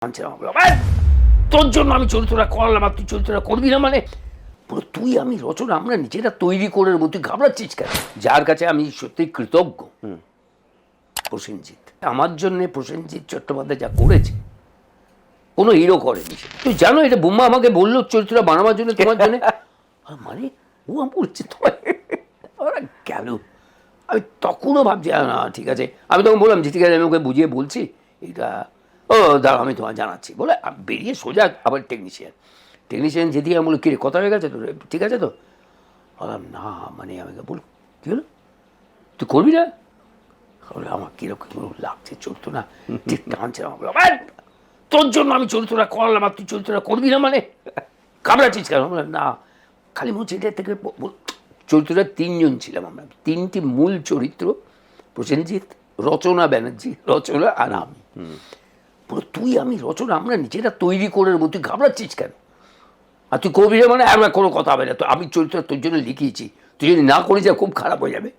আনছে না ভাই, তোর জন্য আমি চরিত্রটা করালাম আর তুই চরিত্রটা করবি না মানে পুরো তুই আমি রচনা আমরা নিজেরা তৈরি করে নেবো, তুই ঘাবড়াচ্ছিস কেন? যার কাছে আমি সত্যি কৃতজ্ঞ প্রসেনজিৎ, আমার জন্যে প্রসেনজিৎ চট্টোপাধ্যায় যা করেছে কোনো হিরো করেনি। তুই জানো এটা বুম্মা আমাকে বললো চরিত্রটা বানাবার জন্য তোমার জন্য মানে ও আমি বলছি তোমার গেল। আমি তখনও ভাবছি না ঠিক আছে, আমি তখন বললাম যে ঠিক আছে আমি ওকে বুঝিয়ে বলছি এটা, ও দাঁড়া আমি তোমার জানাচ্ছি বলে বেরিয়ে সোজা আবার টেকনিশিয়ান যেদিকে আমি বলি কিরে কথা হয়ে গেছে তো, ঠিক আছে তো? বললাম না মানে আমাকে বল কী হলো তুই করবি না? আমার কীরকম লাগছে চরিত্র না ঠিক টানছে না, ভাই তোর জন্য আমি চরিত্রটা করালাম আর তুই চরিত্রটা করবি না মানে ঘাবড়াচ্ছিস কেন? না খালি মনে হচ্ছে এটা থেকে চরিত্রটা তিনজন ছিলাম আমরা, তিনটি মূল চরিত্র, প্রসেনজিৎ, রচনা ব্যানার্জি, রচনা আর আমি, পুরো তুই আমি রচনা আমরা নিজেরা তৈরি করে নেবো, তুই ঘাবড়াচ্ছিস কেন? আর তুই করবি না মানে আর কোনো কথা হবে না, তো আমি চরিত্র তোর জন্য লিখিয়েছি, তুই যদি না করিস খুব খারাপ হয়ে যাবে।